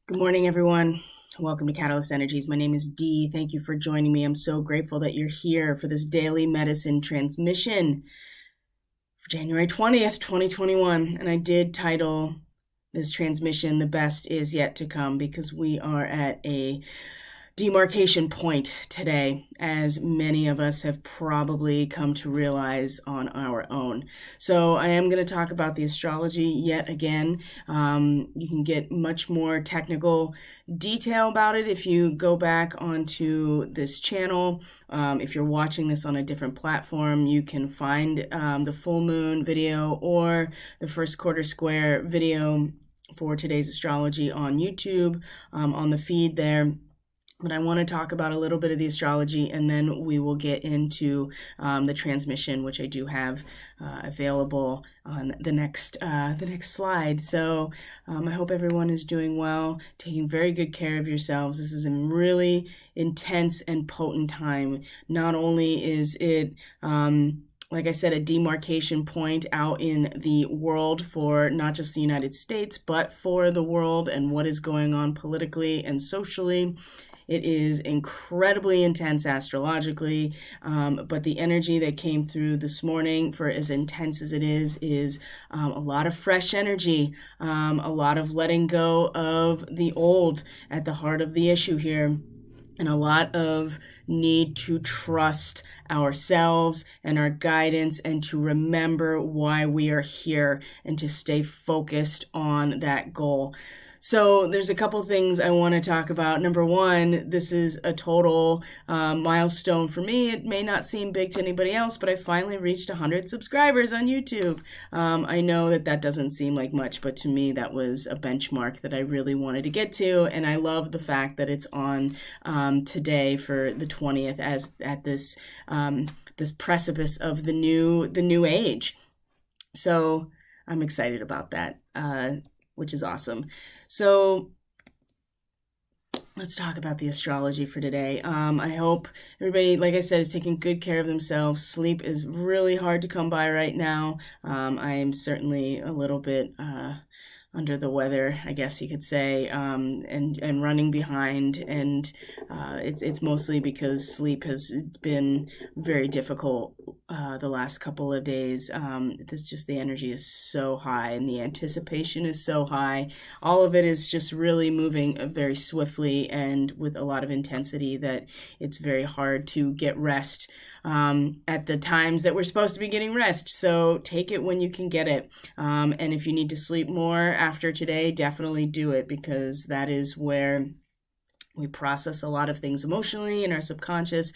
Good morning, everyone. Welcome to Catalyst Energies. My name is Dee. Thank you for joining me. I'm so grateful that you're here for this daily medicine transmission for January 20th, 2021. And I did title this transmission, "The Best Is Yet to Come," because we are at a demarcation point today, as many of us have probably come to realize on our own. So I am going to talk about the astrology yet again. You can get much more technical detail about it if you go back onto this channel. If you're watching this on a different platform, you can find the full moon video or the first quarter square video for today's astrology on YouTube, on the feed there. But I want to talk about a little bit of the astrology, and then we will get into the transmission, which I do have available on the next slide. So I hope everyone is doing well, taking very good care of yourselves. This is a really intense and potent time. Not only is it like I said, a demarcation point out in the world for not just the United States, but for the world and what is going on politically and socially. It is incredibly intense astrologically, but the energy that came through this morning, for as intense as it is a lot of fresh energy, a lot of letting go of the old at the heart of the issue here. And a lot of need to trust ourselves and our guidance, and to remember why we are here, and to stay focused on that goal. So there's a couple things I want to talk about. Number one, this is a total milestone for me. It may not seem big to anybody else, but I finally reached 100 subscribers on YouTube. I know that doesn't seem like much, but to me that was a benchmark that I really wanted to get to, and I love the fact that it's on today for the 20th, as at this this precipice of the new age. So I'm excited about that. Which is awesome. So let's talk about the astrology for today. I hope everybody, like I said, is taking good care of themselves. Sleep is really hard to come by right now. I am certainly a little bit under the weather, I guess you could say, and running behind, and it's mostly because sleep has been very difficult the last couple of days. The energy is so high, and the anticipation is so high. All of it is just really moving very swiftly and with a lot of intensity, that it's very hard to get rest at the times that we're supposed to be getting rest. So take it when you can get it. And if you need to sleep more after today, definitely do it, because that is where we process a lot of things emotionally in our subconscious.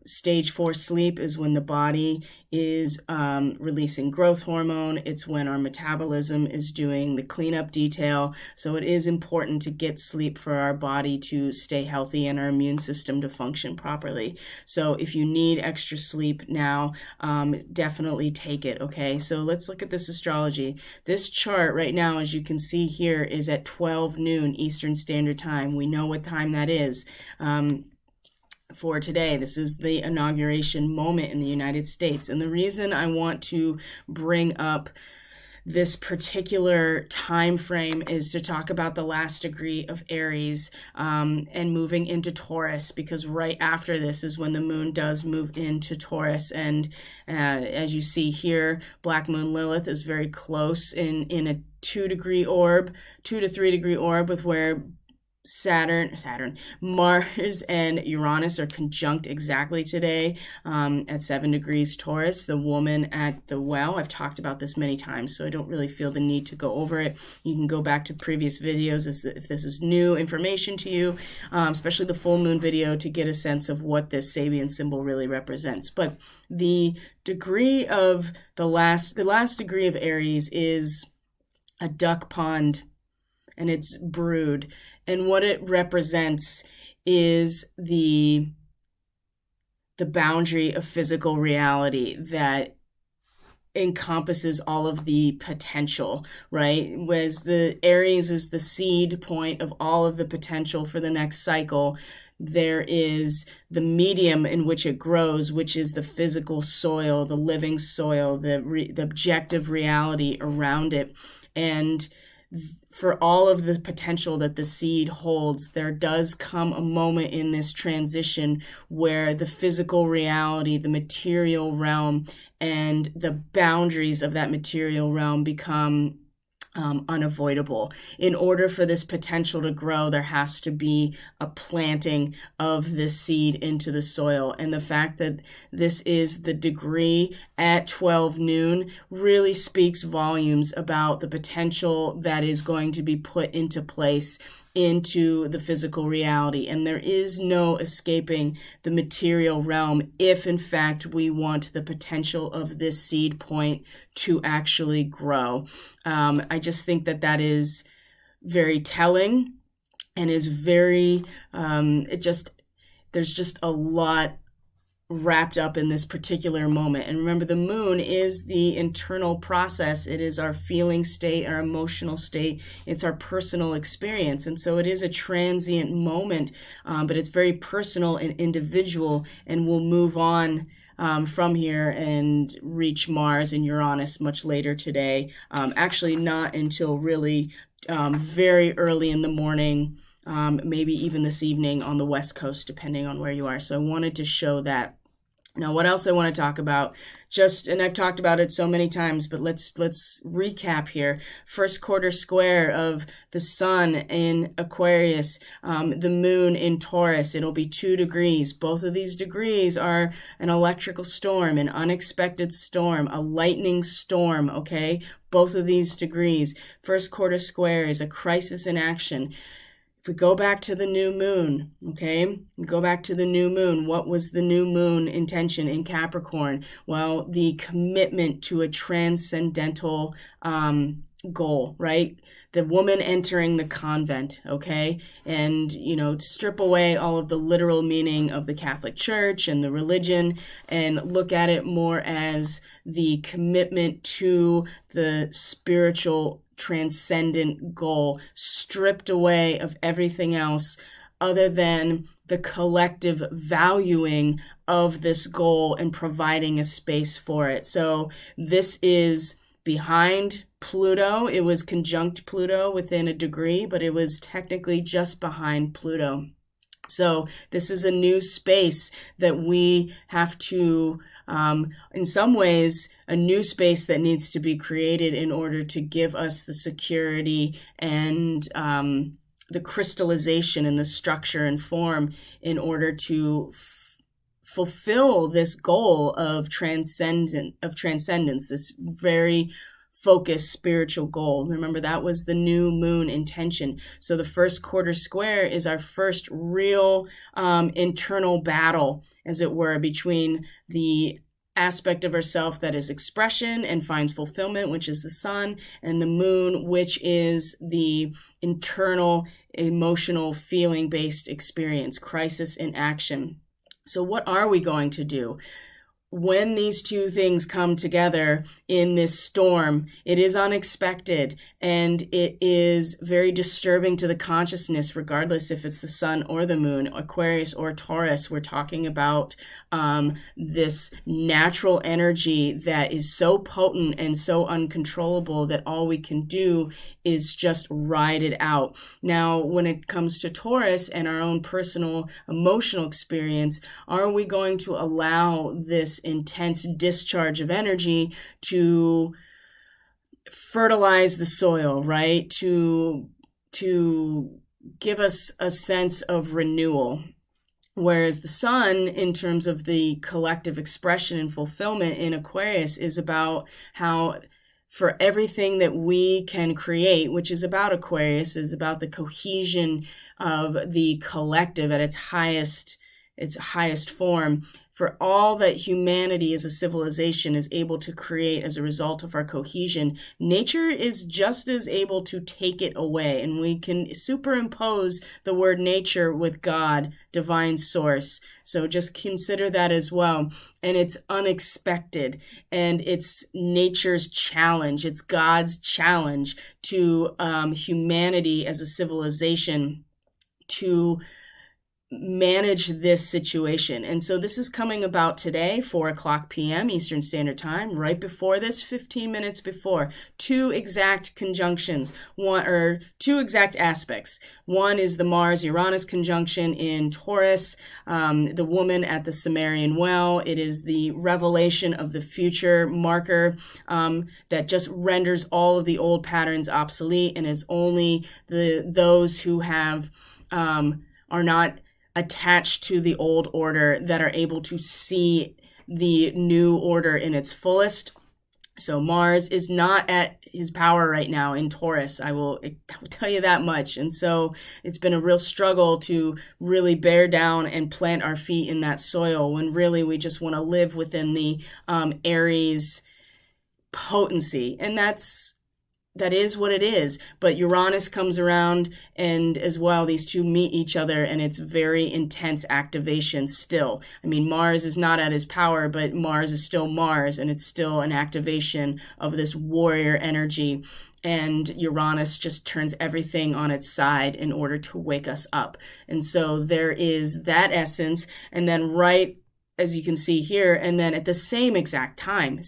Stage 4 sleep is when the body is releasing growth hormone. It's when our metabolism is doing the cleanup detail. So it is important to get sleep for our body to stay healthy and our immune system to function properly. So if you need extra sleep now, definitely take it, okay? So let's look at this astrology. This chart right now, as you can see here, is at 12 noon Eastern Standard Time. We know what time that is. For today, this is the inauguration moment in the United States. And the reason I want to bring up this particular time frame is to talk about the last degree of Aries and moving into Taurus, because right after this is when the moon does move into Taurus. And as you see here, Black Moon Lilith is very close in a 2 to 3 degree orb with where Mars and Uranus are conjunct exactly today at 7 degrees Taurus. The woman at the well, I've talked about this many times, so I don't really feel the need to go over it. You can go back to previous videos if this is new information to you, especially the full moon video, to get a sense of what this Sabian symbol really represents. But the degree of the last degree of Aries is a duck pond, and it's brood. And what it represents is the boundary of physical reality that encompasses all of the potential, right? Whereas the Aries is the seed point of all of the potential for the next cycle, there is the medium in which it grows, which is the physical soil, the living soil, the objective reality around it. And for all of the potential that the seed holds, there does come a moment in this transition where the physical reality, the material realm, and the boundaries of that material realm become unavoidable. In order for this potential to grow, there has to be a planting of this seed into the soil. And the fact that this is the degree at 12 noon really speaks volumes about the potential that is going to be put into place into the physical reality. And there is no escaping the material realm if, in fact, we want the potential of this seed point to actually grow. I just think that that is very telling and is very, there's just a lot wrapped up in this particular moment. And remember, the moon is the internal process. It is our feeling state, our emotional state. It's our personal experience. And so it is a transient moment, but it's very personal and individual, and we'll move on from here and reach Mars and Uranus much later today. Actually, not until really very early in the morning, maybe even this evening on the West Coast, depending on where you are. So I wanted to show that. Now, what else I want to talk about? And I've talked about it so many times, but let's recap here. First quarter square of the sun in Aquarius, the moon in Taurus. It'll be 2 degrees. Both of these degrees are an electrical storm, an unexpected storm, a lightning storm, okay? Both of these degrees. First quarter square is a crisis in action. If we go back to the new moon, okay, go back to the new moon. What was the new moon intention in Capricorn? Well, the commitment to a transcendental goal, right? The woman entering the convent, okay? And, strip away all of the literal meaning of the Catholic Church and the religion and look at it more as the commitment to the spiritual transcendent goal, stripped away of everything else other than the collective valuing of this goal and providing a space for it. So this is behind Pluto. It was conjunct Pluto within a degree, but it was technically just behind Pluto. So this is a new space that we have to, in some ways, a new space that needs to be created in order to give us the security and the crystallization and the structure and form in order to fulfill this goal of transcendence, this very focused spiritual goal. Remember, that was the new moon intention. So the first quarter square is our first real internal battle, as it were, between the aspect of ourself that is expression and finds fulfillment, which is the sun, and the moon, which is the internal emotional feeling-based experience, crisis in action. So what are we going to do? When these two things come together in this storm, it is unexpected and it is very disturbing to the consciousness, regardless if it's the sun or the moon, Aquarius or Taurus. We're talking about this natural energy that is so potent and so uncontrollable that all we can do is just ride it out. Now, when it comes to Taurus and our own personal emotional experience, are we going to allow this intense discharge of energy to fertilize the soil, right? To give us a sense of renewal. Whereas the sun, in terms of the collective expression and fulfillment in Aquarius, is about how for everything that we can create, which is about Aquarius, is about the cohesion of the collective at its highest form, for all that humanity as a civilization is able to create as a result of our cohesion, nature is just as able to take it away. And we can superimpose the word nature with God, divine source. So just consider that as well. And it's unexpected. And it's nature's challenge. It's God's challenge to humanity as a civilization to manage this situation. And so this is coming about today, 4:00 p.m. Eastern Standard Time, right before this, 15 minutes before. Two exact conjunctions, two exact aspects. One is the Mars-Uranus conjunction in Taurus, the woman at the Sumerian well. It is the revelation of the future marker that just renders all of the old patterns obsolete, and is only those who have are not attached to the old order that are able to see the new order in its fullest. So Mars is not at his power right now in Taurus. I will tell you that much. And so it's been a real struggle to really bear down and plant our feet in that soil, when really we just want to live within the Aries potency. And that is what it is. But Uranus comes around, and as well, these two meet each other, and it's very intense activation still. I mean, Mars is not at his power, but Mars is still Mars, and it's still an activation of this warrior energy. And Uranus just turns everything on its side in order to wake us up. And so there is that essence. And then right, as you can see here, and then at the same exact time,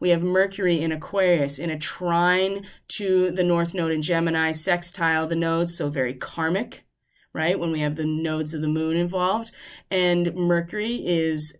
we have Mercury in Aquarius in a trine to the North Node in Gemini, sextile the nodes, so very karmic, right? When we have the nodes of the moon involved. And Mercury is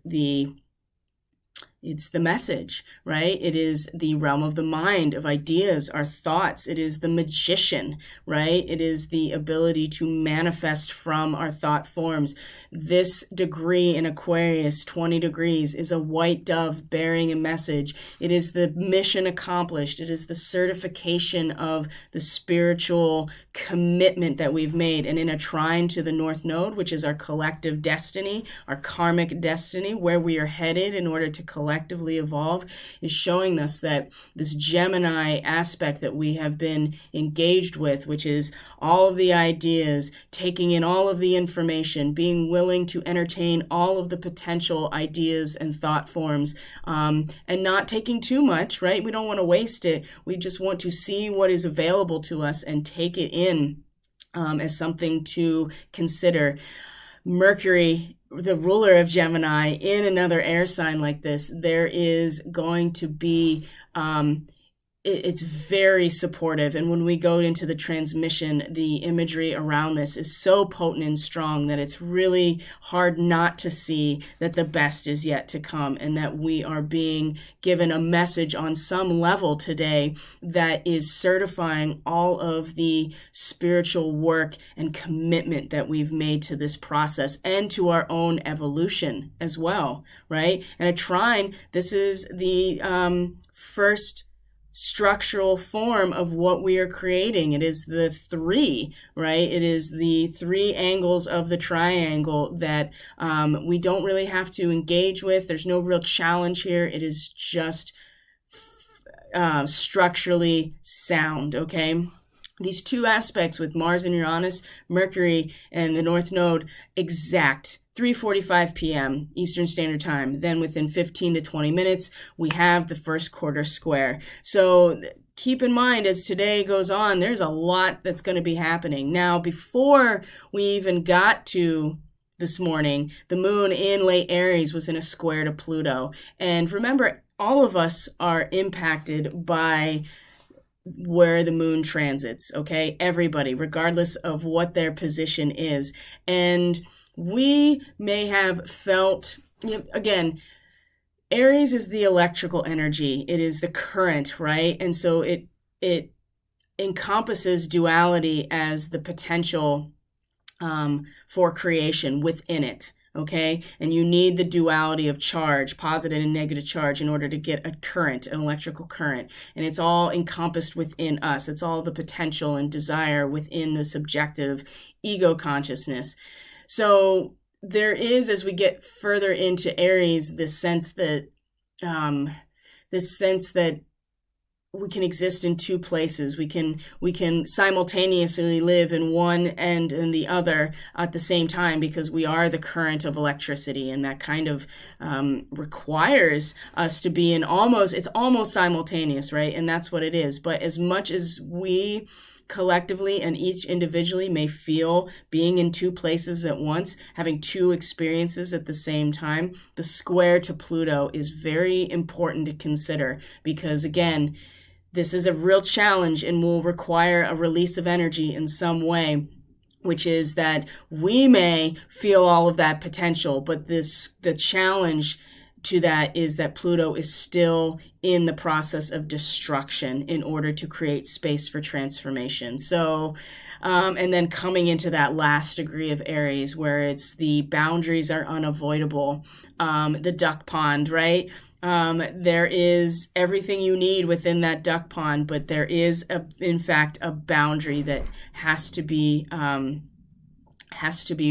it's the message, right? It is the realm of the mind, of ideas, our thoughts. It is the magician, right? It is the ability to manifest from our thought forms. This degree in Aquarius, 20 degrees, is a white dove bearing a message. It is the mission accomplished. It is the certification of the spiritual commitment that we've made. And in a trine to the North Node, which is our collective destiny, our karmic destiny, where we are headed in order to collectively evolve, is showing us that this Gemini aspect that we have been engaged with, which is all of the ideas, taking in all of the information, being willing to entertain all of the potential ideas and thought forms, and not taking too much, right? We don't want to waste it. We just want to see what is available to us and take it in as something to consider. Mercury, the ruler of Gemini, in another air sign like this, there is going to be it's very supportive. And when we go into the transmission, the imagery around this is so potent and strong that it's really hard not to see that the best is yet to come, and that we are being given a message on some level today that is certifying all of the spiritual work and commitment that we've made to this process and to our own evolution as well, right? And a trine, this is the first structural form of what we are creating. It is the three, right? It is the three angles of the triangle that we don't really have to engage with. There's no real challenge here. It is just structurally sound, okay? These two aspects with Mars and Uranus, Mercury and the North Node, exact 3:45 p.m. Eastern Standard Time. Then within 15 to 20 minutes, we have the first quarter square. So keep in mind, as today goes on, there's a lot that's going to be happening. Now, before we even got to this morning, the moon in late Aries was in a square to Pluto. And remember, all of us are impacted by where the moon transits, okay? Everybody, regardless of what their position is. And we may have felt, again, Aries is the electrical energy. It is the current, right? And so it encompasses duality as the potential for creation within it, okay? And you need the duality of charge, positive and negative charge, in order to get a current, an electrical current. And it's all encompassed within us. It's all the potential and desire within the subjective ego consciousness. So there is, as we get further into Aries, this sense that we can exist in two places. We can simultaneously live in one end and the other at the same time, because we are the current of electricity, and that kind of requires us to be in it's almost simultaneous, right? And that's what it is. But as much as we collectively and each individually may feel being in two places at once, having two experiences at the same time, the square to Pluto is very important to consider because, again, this is a real challenge and will require a release of energy in some way, which is that we may feel all of that potential, but the challenge to that is that Pluto is still in the process of destruction in order to create space for transformation. So, and then coming into that last degree of Aries where it's the boundaries are unavoidable, the duck pond, right? There is everything you need within that duck pond, but there is, in fact, a boundary that has to be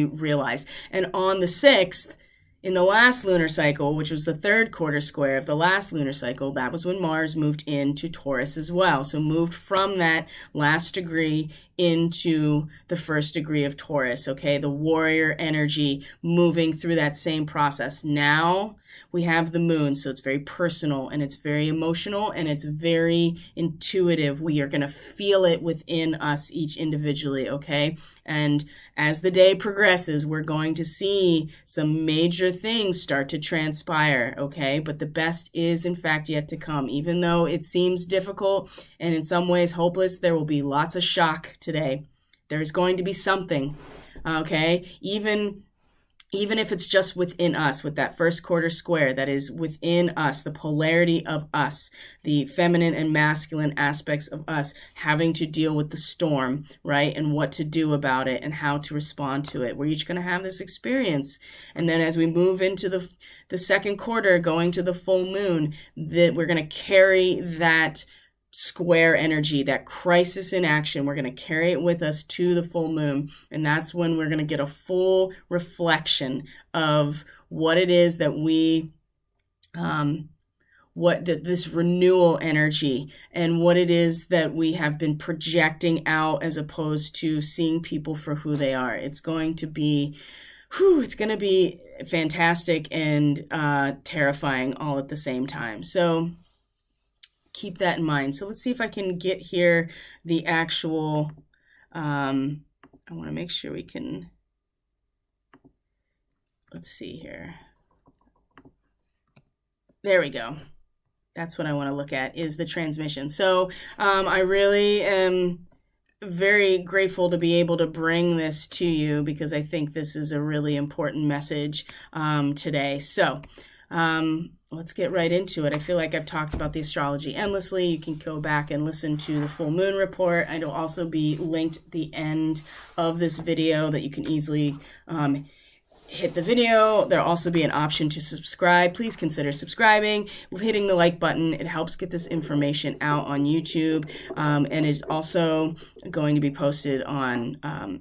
realized. And on the 6th, in the last lunar cycle, which was the third quarter square of the last lunar cycle, that was when Mars moved into Taurus as well. So moved from that last degree into the first degree of Taurus, okay? The warrior energy moving through that same process. Now we have the moon, so it's very personal and it's very emotional and it's very intuitive. We are going to feel it within us each individually, okay? And as the day progresses, we're going to see some major things start to transpire, okay? But the best is, in fact, yet to come. Even though it seems difficult and in some ways hopeless, there will be lots of shock today. There's going to be something, okay? Even if it's just within us, with that first quarter square that is within us, the polarity of us, the feminine and masculine aspects of us having to deal with the storm, right? And what to do about it and how to respond to it. We're each going to have this experience. And then as we move into the second quarter, going to the full moon, that we're going to carry that square energy, that crisis in action. We're going to carry it with us to the full moon. And that's when we're going to get a full reflection of what it is that we, this renewal energy and what it is that we have been projecting out as opposed to seeing people for who they are. It's going to be fantastic and terrifying all at the same time. So keep that in mind. So let's see if I can get here the actual, I want to make sure we can, let's see here. There we go. That's what I want to look at, is the transmission. So I really am very grateful to be able to bring this to you because I think this is a really important message today. So let's get right into it. I feel like I've talked about the astrology endlessly. You can go back and listen to the full moon report. It'll also be linked at the end of this video that you can easily hit the video. There'll also be an option to subscribe. Please consider subscribing, hitting the like button. It helps get this information out on YouTube. And it's also going to be posted on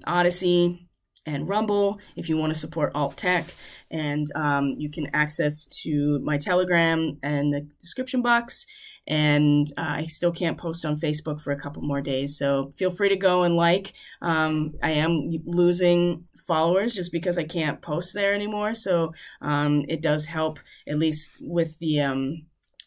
Odyssey and Rumble if you want to support alt tech. And you can access to my Telegram and the description box. And I still can't post on Facebook for a couple more days. So feel free to go and like. I am losing followers just because I can't post there anymore. So it does help, at least with the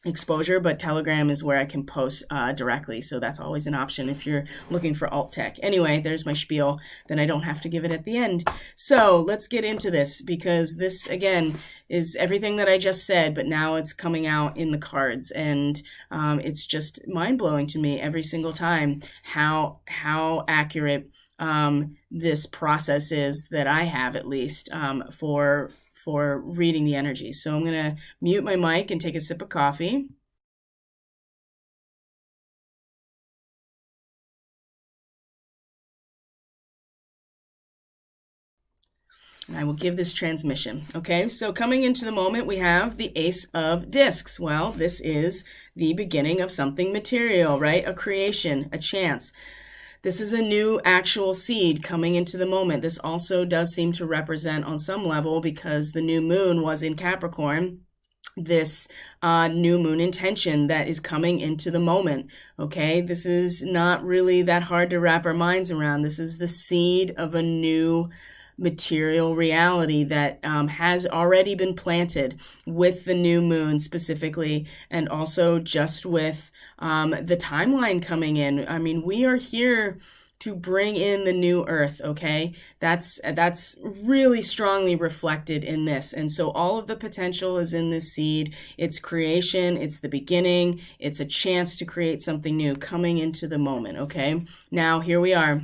exposure, but Telegram is where I can post directly. So that's always an option if you're looking for alt tech. Anyway, there's my spiel. Then I don't have to give it at the end. So let's get into this because this, again, is everything that I just said, but now it's coming out in the cards. And it's just mind-blowing to me every single time how accurate this process is that I have, at least, for reading the energy. So I'm going to mute my mic and take a sip of coffee. And I will give this transmission. Okay, so coming into the moment, we have the Ace of Discs. Well, this is the beginning of something material, right? A creation, a chance. This is a new actual seed coming into the moment. This also does seem to represent on some level, because the new moon was in Capricorn, this new moon intention that is coming into the moment. Okay, this is not really that hard to wrap our minds around. This is the seed of a new material reality that has already been planted with the new moon specifically, and also just with the timeline coming in. I mean, we are here to bring in the new earth, okay? That's really strongly reflected in this. And so all of the potential is in this seed. It's creation, it's the beginning, it's a chance to create something new coming into the moment, okay? Now, here we are.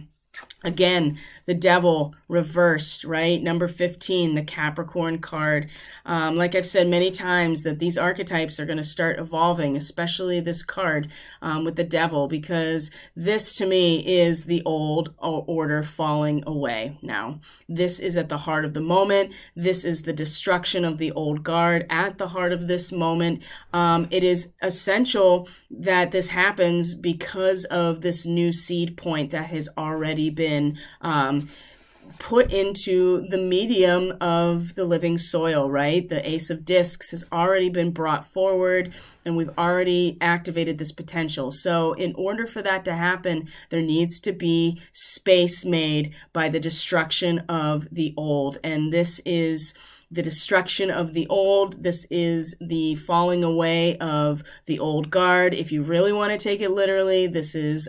Again, the devil reversed, right? Number 15, the Capricorn card. Like I've said many times, that these archetypes are going to start evolving, especially this card with the devil, because this to me is the old order falling away now. This is at the heart of the moment. This is the destruction of the old guard at the heart of this moment. It is essential that this happens because of this new seed point that has already been put into the medium of the living soil, right? The Ace of Discs has already been brought forward, and we've already activated this potential. So in order for that to happen, there needs to be space made by the destruction of the old. And this is the destruction of the old. This is the falling away of the old guard. If you really want to take it literally, this is,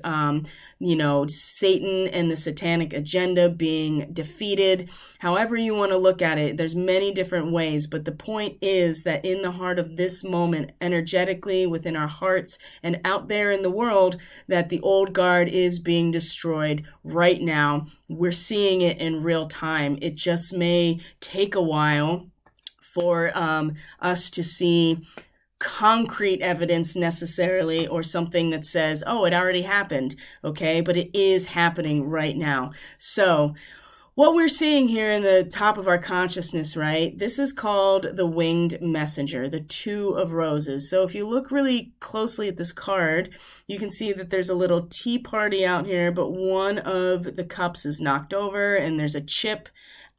Satan and the satanic agenda being defeated. However you want to look at it, there's many different ways. But the point is that in the heart of this moment, energetically within our hearts and out there in the world, that the old guard is being destroyed right now. We're seeing it in real time. It just may take a while for us to see concrete evidence necessarily, or something that says, oh, it already happened, okay? But it is happening right now. So what we're seeing here in the top of our consciousness, right? This is called the winged messenger, the Two of Roses. So if you look really closely at this card, you can see that there's a little tea party out here, but one of the cups is knocked over and there's a chip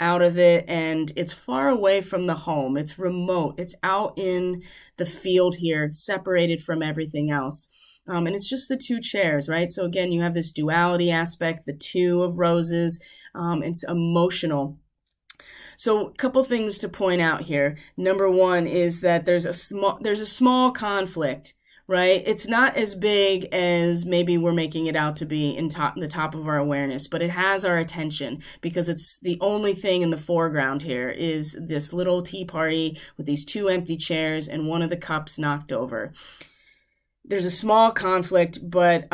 out of it, and it's far away from the home. It's remote. It's out in the field here. It's separated from everything else. And it's just the two chairs, right? So again, you have this duality aspect, the Two of Roses. It's emotional. So a couple things to point out here. Number one is that there's a small conflict, right? It's not as big as maybe we're making it out to be in the top of our awareness, but it has our attention because it's the only thing in the foreground here is this little tea party with these two empty chairs and one of the cups knocked over. There's a small conflict, but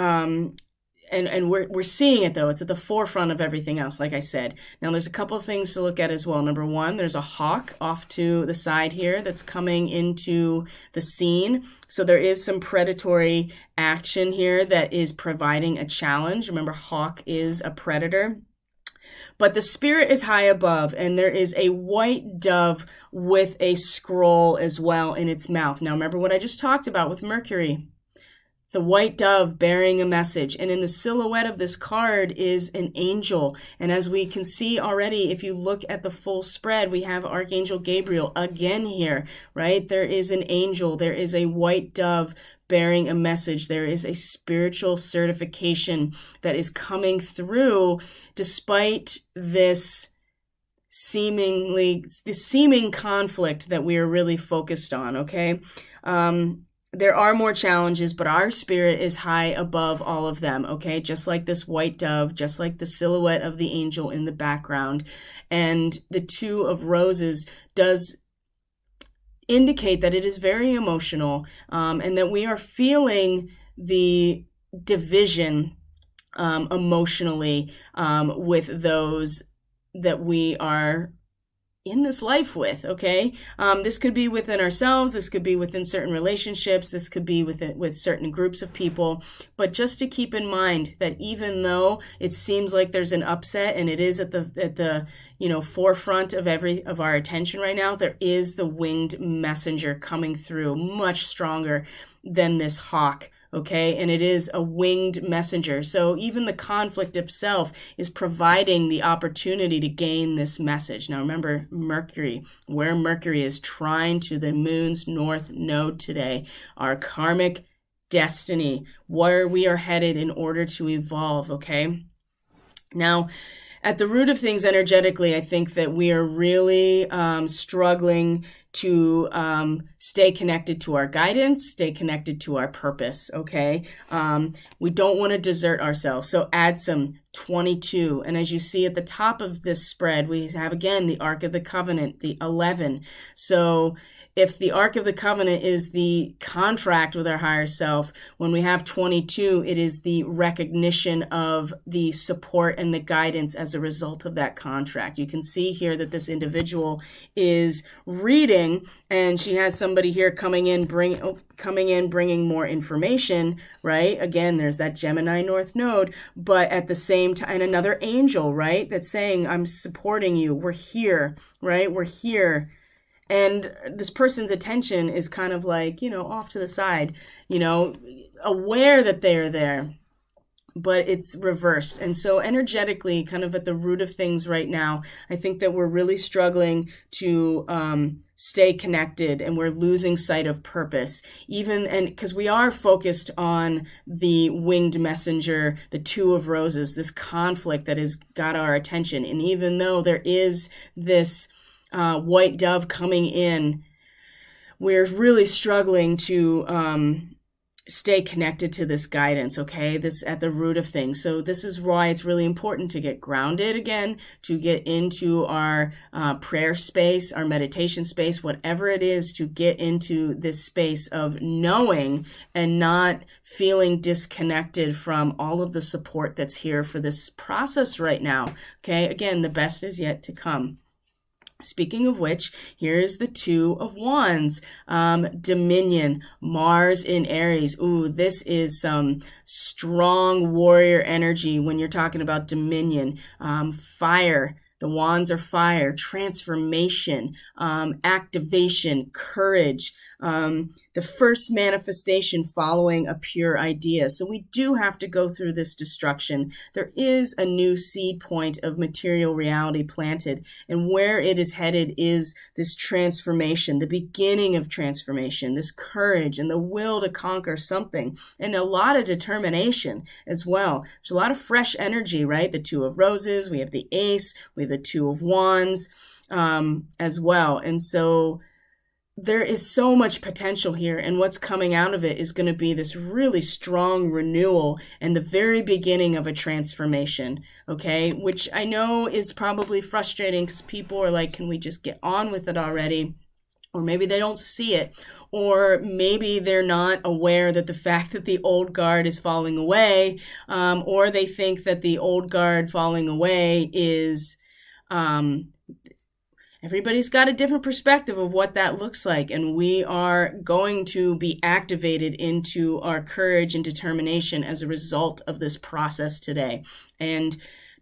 and we're seeing it though. It's at the forefront of everything else, like I said. Now there's a couple of things to look at as well. Number one, there's a hawk off to the side here that's coming into the scene. So there is some predatory action here that is providing a challenge. Remember, hawk is a predator. But the spirit is high above, and there is a white dove with a scroll as well in its mouth. Now remember what I just talked about with Mercury. The white dove bearing a message. And in the silhouette of this card is an angel. And as we can see already, if you look at the full spread, we have Archangel Gabriel again here, right? There is an angel. There is a white dove bearing a message. There is a spiritual certification that is coming through despite this seeming conflict that we are really focused on, okay? There are more challenges, but our spirit is high above all of them, okay? Just like this white dove, just like the silhouette of the angel in the background. And the Two of Roses does indicate that it is very emotional, and that we are feeling the division emotionally with those that we are in this life with, okay? This could be within ourselves, this could be within certain relationships, this could be with certain groups of people, but just to keep in mind that even though it seems like there's an upset and it is at the forefront of our attention right now, there is the winged messenger coming through much stronger than this hawk. Okay, and it is a winged messenger. So even the conflict itself is providing the opportunity to gain this message. Now remember, Mercury, where Mercury is trine to the moon's north node today, our karmic destiny, where we are headed in order to evolve, okay? Now, at the root of things energetically, I think that we are really struggling to stay connected to our guidance, stay connected to our purpose, okay? We don't want to desert ourselves. So add some 22. And as you see at the top of this spread, we have, again, the Ark of the Covenant, the 11. So if the Ark of the Covenant is the contract with our higher self, when we have 22, it is the recognition of the support and the guidance as a result of that contract. You can see here that this individual is reading, and she has somebody here coming in, bringing more information, right? Again, there's that Gemini North Node, but at the same time, and another angel, right? That's saying, I'm supporting you. We're here, right? We're here. And this person's attention is kind of like, off to the side, aware that they're there, but it's reversed. And so energetically, kind of at the root of things right now, I think that we're really struggling to stay connected, and we're losing sight of purpose, and because we are focused on the winged messenger, the Two of Roses, this conflict that has got our attention. And even though there is this white dove coming in, we're really struggling to stay connected to this guidance, okay? This at the root of things. So this is why it's really important to get grounded again, to get into our prayer space, our meditation space, whatever it is, to get into this space of knowing and not feeling disconnected from all of the support that's here for this process right now, okay? Again, the best is yet to come. Speaking of which, here's the Two of Wands, Dominion, Mars in Aries. Ooh, this is some strong warrior energy when you're talking about Dominion. Fire. The wands are fire, transformation, activation, courage, the first manifestation following a pure idea. So we do have to go through this destruction. There is a new seed point of material reality planted, and where it is headed is this transformation, the beginning of transformation, this courage and the will to conquer something, and a lot of determination as well. There's a lot of fresh energy, right? The Two of Roses, we have the Ace, we have the Two of Wands as well. And so there is so much potential here, and what's coming out of it is going to be this really strong renewal and the very beginning of a transformation, okay? Which I know is probably frustrating because people are like, can we just get on with it already? Or maybe they don't see it, or maybe they're not aware that the fact that the old guard is falling away, or they think that the old guard falling away is... everybody's got a different perspective of what that looks like, and we are going to be activated into our courage and determination as a result of this process today. And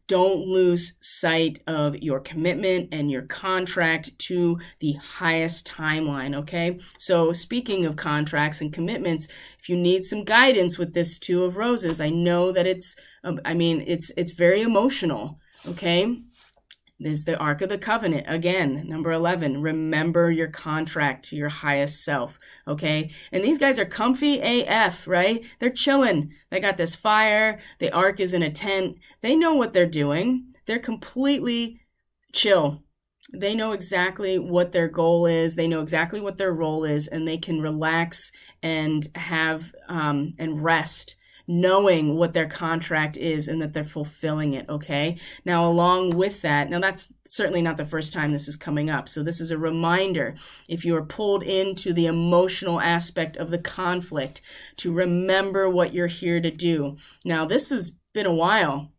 don't lose sight of your commitment and your contract to the highest timeline, okay? So speaking of contracts and commitments, if you need some guidance with this Two of Roses, I know that it's very emotional, okay? There's the Ark of the Covenant. Again, number 11, remember your contract to your highest self, okay? And these guys are comfy AF, right? They're chilling. They got this fire. The Ark is in a tent. They know what they're doing. They're completely chill. They know exactly what their goal is. They know exactly what their role is, and they can relax and have and rest, knowing what their contract is and that they're fulfilling it, okay? Now, along with that, now that's certainly not the first time this is coming up. So this is a reminder, if you are pulled into the emotional aspect of the conflict, to remember what you're here to do. Now, this has been a while.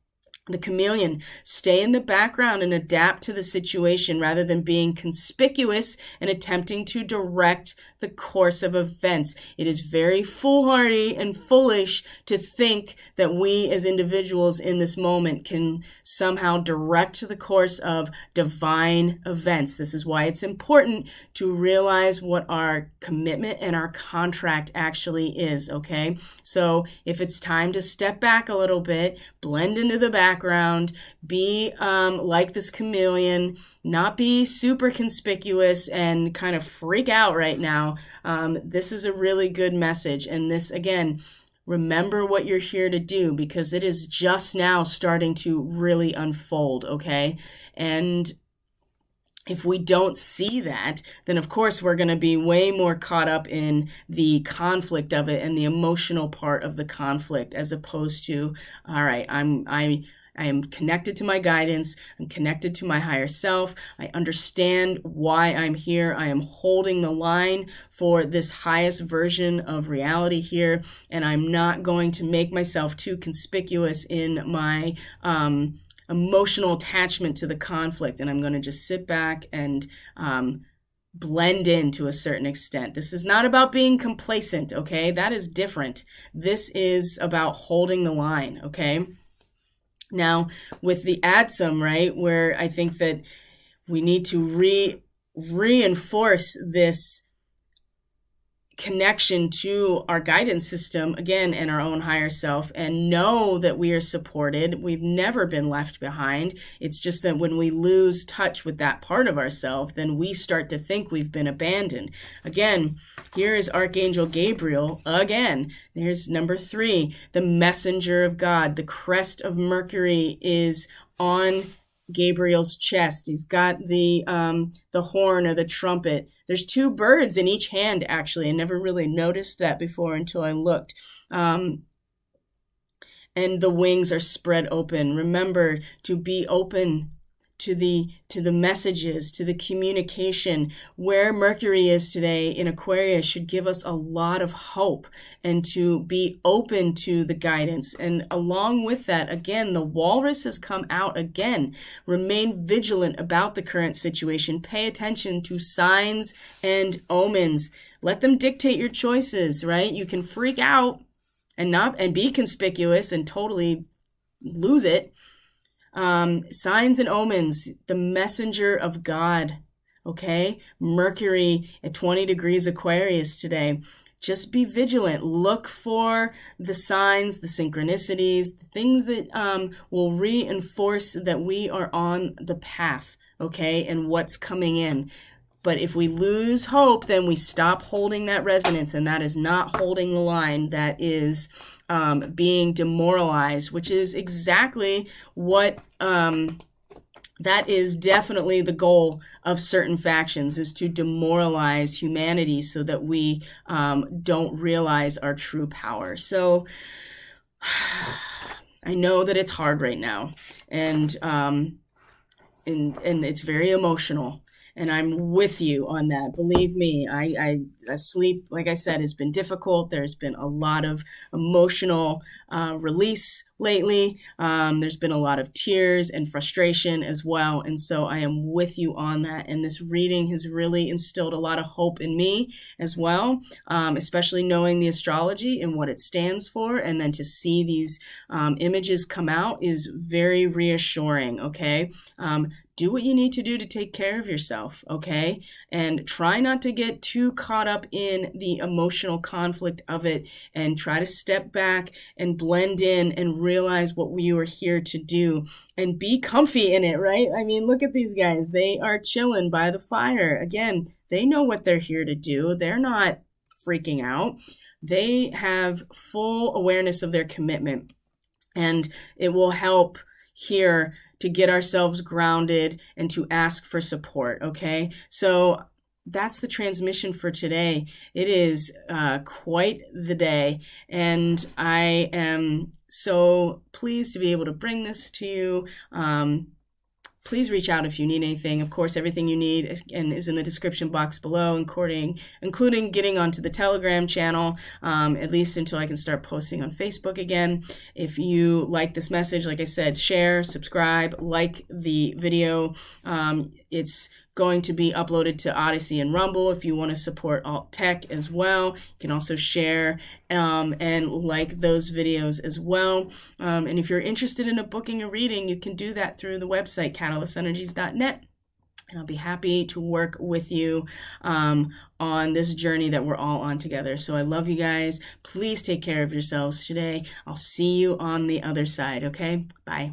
The chameleon, stay in the background and adapt to the situation rather than being conspicuous and attempting to direct the course of events. It is very foolhardy and foolish to think that we as individuals in this moment can somehow direct the course of divine events. This is why it's important to realize what our commitment and our contract actually is, okay? So if it's time to step back a little bit, blend into the background, be like this chameleon, not be super conspicuous and kind of freak out right now. This is a really good message. And this, again, Remember what you're here to do, because it is just now starting to really unfold, okay? And if we don't see that, then of course we're going to be way more caught up in the conflict of it and the emotional part of the conflict, as opposed to, all right, I am connected to my guidance. I'm connected to my higher self. I understand why I'm here. I am holding the line for this highest version of reality here, and I'm not going to make myself too conspicuous in my emotional attachment to the conflict, and I'm going to just sit back and blend in to a certain extent. This is not about being complacent, okay? That is different. This is about holding the line, okay? Now, with the ADSUM, right, where I think that we need to reinforce this connection to our guidance system again and our own higher self, and know that we are supported. We've never been left behind. It's just that when we lose touch with that part of ourselves, then we start to think we've been abandoned. Again, here is Archangel Gabriel again. Here's number 3, the messenger of God. The crest of Mercury is on Gabriel's chest. He's got the horn or the trumpet. There's 2 birds in each hand, actually. I never really noticed that before until I looked. And the wings are spread open. Remember to be open to the messages, to the communication. Where Mercury is today in Aquarius should give us a lot of hope, and to be open to the guidance. And along with that, again, the walrus has come out again. Remain vigilant about the current situation. Pay attention to signs and omens. Let them dictate your choices, right? You can freak out and be conspicuous and totally lose it. Signs and omens, the messenger of God, okay? Mercury at 20 degrees Aquarius today. Just be vigilant. Look for the signs, the synchronicities, the things that will reinforce that we are on the path, okay? And what's coming in. But if we lose hope, then we stop holding that resonance, and that is not holding the line. That is being demoralized, which is exactly what that is definitely the goal of certain factions, is to demoralize humanity so that we don't realize our true power. So I know that it's hard right now, and it's very emotional. And I'm with you on that. Believe me, I sleep, like I said, has been difficult. There's been a lot of emotional release lately. There's been a lot of tears and frustration as well. And so I am with you on that. And this reading has really instilled a lot of hope in me as well, especially knowing the astrology and what it stands for. And then to see these images come out is very reassuring, okay? Do what you need to do to take care of yourself, okay? And try not to get too caught up in the emotional conflict of it, and try to step back and blend in and realize what we are here to do and be comfy in it, right? I mean, look at these guys. They are chilling by the fire. Again, they know what they're here to do. They're not freaking out. They have full awareness of their commitment, and it will help here to get ourselves grounded and to ask for support, okay? So that's the transmission for today. It is quite the day, and I am so pleased to be able to bring this to you. Please reach out if you need anything. Of course, everything you need is in the description box below, including getting onto the Telegram channel, at least until I can start posting on Facebook again. If you like this message, like I said, share, subscribe, like the video. It's going to be uploaded to Odyssey and Rumble if you want to support alt tech as well. You can also share and like those videos as well. And if you're interested in booking a reading, you can do that through the website catalystenergies.net. And I'll be happy to work with you on this journey that we're all on together. So I love you guys. Please take care of yourselves today. I'll see you on the other side, okay? Bye.